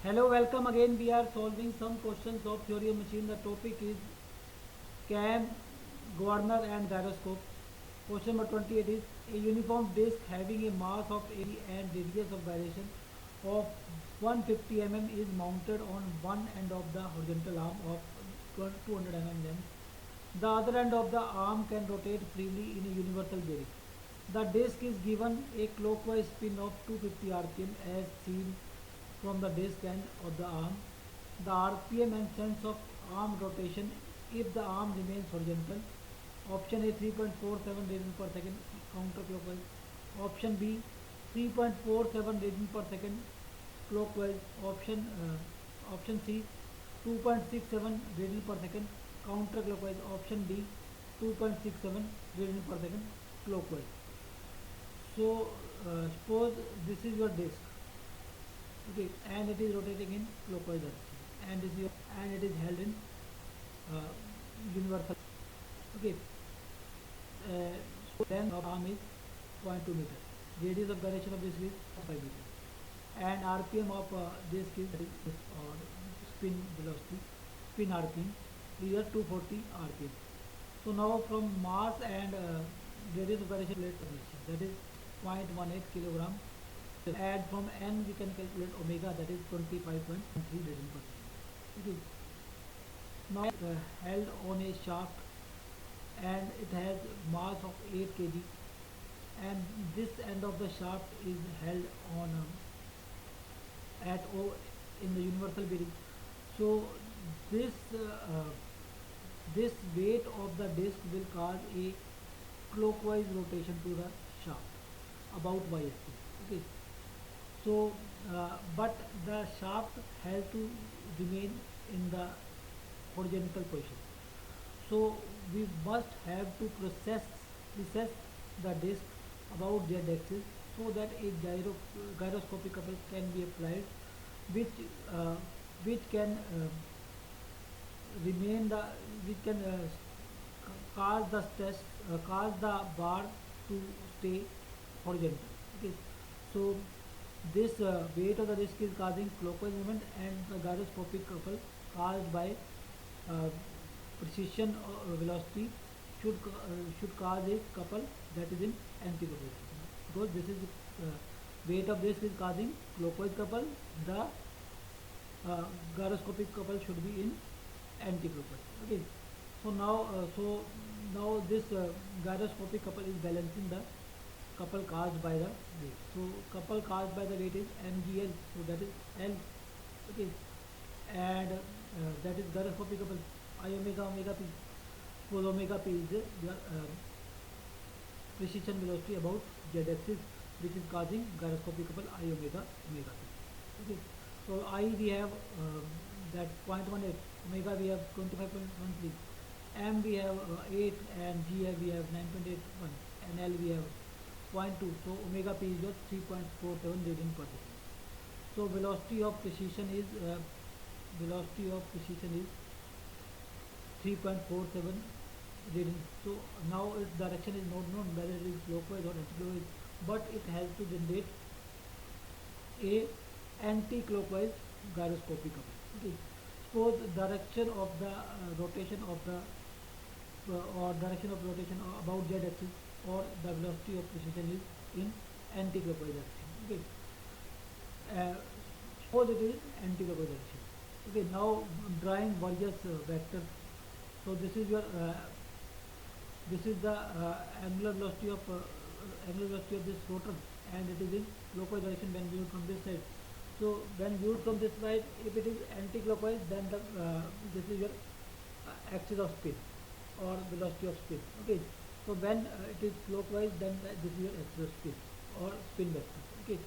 Hello, welcome again. We are solving some questions of theory of machine. The topic is cam, governor and gyroscope. Question number 28 is a uniform disc having a mass of 80 and radius of gyration of 150 mm is mounted on one end of the horizontal arm of 200 mm length. The other end of the arm can rotate freely in a universal bearing. The disc is given a clockwise spin of 250 rpm as seen from the disc end of the arm. The RPM and sense of arm rotation if the arm remains horizontal. Option A 3.47 radian per second counterclockwise. Option B 3.47 radian per second clockwise. Option C 2.67 radian per second counterclockwise. Option D 2.67 radian per second clockwise. So suppose this is your disc, okay, and it is rotating in clockwise direction, and it is held in uh, universal, okay. So length of arm is 0.2 meter, radius of gyration of this is 5 meter, and rpm of this is or spin velocity, spin rpm is at 240 rpm. So now from mass and radius of gyration plate position, that is 0.18 kilogram. And from n we can calculate omega, that is 25.3 radian per second. Okay. Now held on a shaft and it has mass of 8 kg, and this end of the shaft is held on at O in the universal bearing. So this this weight of the disc will cause a clockwise rotation to the shaft about y axis. Okay. So but the shaft has to remain in the horizontal position. So we must have to process the disc about z axis so that a gyroscopic couple can be applied, which uh, which can remain the which can cause the stress, cause the bar to stay horizontal. Okay. So this weight of the disc is causing clockwise movement, and the gyroscopic couple caused by uh, precision velocity should cause a couple that is in anti-clockwise direction, because this is weight of this is causing clockwise couple. The gyroscopic couple should be in anti-clockwise. Okay. So now this gyroscopic couple is balancing the couple caused by the weight. So couple caused by the weight is mgl, so that is L. Okay. And that is gyroscopic couple I omega p, suppose omega p is your precision velocity about z axis, which is causing gyroscopic couple I omega p. Okay. So I we have that 0.18, omega we have 25.13, m we have 8, and g we have 9.81, and L we have zero point 0.2. So omega p is just 3.47 radian per second. So velocity of precision is 3.47 radian. So now its direction is not known whether it is clockwise or anti-clockwise, but it has to generate a anti-clockwise gyroscopic couple. Okay. Suppose direction of the rotation of the or direction of rotation about z axis or the velocity of precision is in anti-clockwise direction. Okay. Suppose it is anti-clockwise direction. Okay. Now drawing various vectors. So this is the angular velocity of this rotor, and it is in clockwise direction when viewed from this side. So when viewed from this side, if it is anti-clockwise, then this is your axis of spin or velocity of spin. Okay. So when it is clockwise, then this is your axis of spin or spin vector. Okay.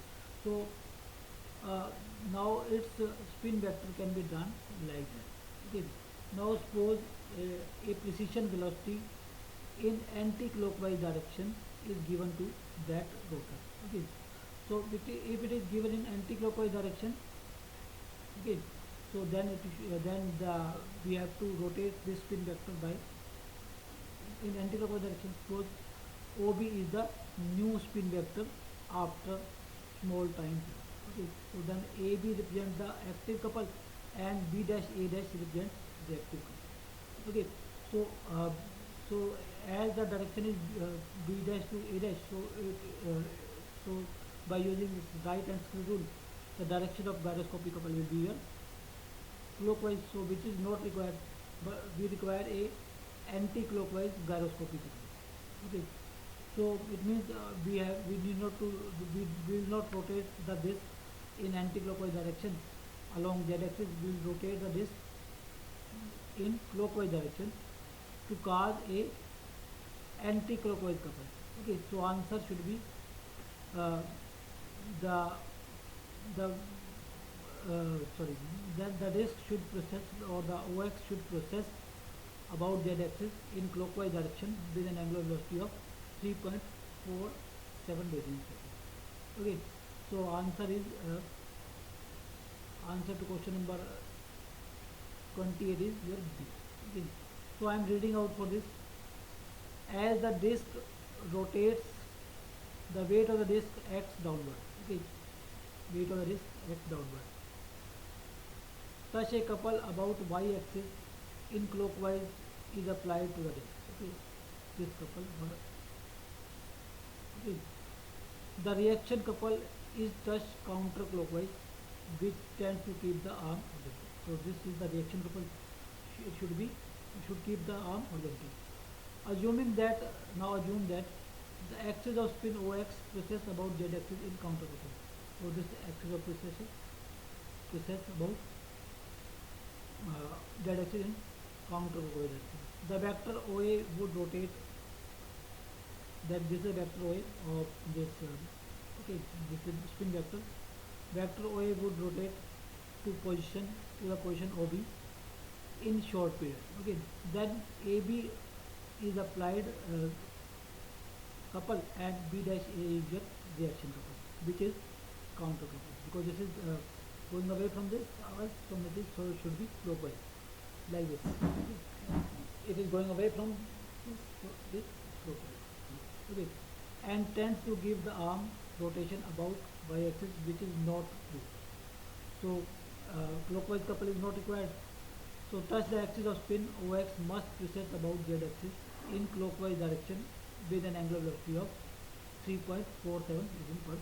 So now its spin vector can be drawn like that. Okay. Now suppose a precision velocity in anti-clockwise direction is given to that rotor. Okay. So if it is given in anti-clockwise direction, okay, so then we have to rotate this spin vector by in anti-clockwise direction. Suppose OB is the new spin vector after small time. Okay, so then AB represents the active couple and B dash A dash represents reactive couple. Okay, so so as the direction is B dash to A dash, so by using this right hand screw rule, the direction of gyroscopic couple will be here clockwise, so which is not required, but we require a anti-clockwise gyroscopic couple. Okay, so it means we need not to we will not rotate the disc in anti-clockwise direction along z-axis. We will rotate the disc in clockwise direction to cause a anti-clockwise couple. Okay, so answer should be uh, the the sorry, then the disk should process, or the OX should process about z-axis in clockwise direction with an angular velocity of 3.47 radians per second. Okay, so answer is answer to question number 28 is your B. Okay, so I am reading out for this. As the disk rotates, the weight of the disk acts downward. Okay, weight of the disk acts downward. Such a couple about y-axis in clockwise is applied to the disk. Okay, this couple. Okay, the reaction couple is touched counterclockwise, which tends to keep the arm horizontal. So this is the reaction couple. It should keep the arm horizontal. Assuming that, now assume that the axis of spin OX process about Z axis in counterclockwise. So this axis of process about Z axis in counterclockwise axis. The vector OA would rotate, that this is vector OA of this okay, this is spin vector. Vector OA would rotate to the position OB in short period. Okay, then AB is applied couple and B dash A is your reaction couple, which is counterclockwise, because this is going away from this, so it should be clockwise, like this. Okay. It is going away from this clockwise. Okay, and tends to give the arm rotation about y-axis, which is not true. So clockwise couple is not required. So touch the axis of spin OX must precess about z-axis in clockwise direction with an angular velocity of 3.47 radian per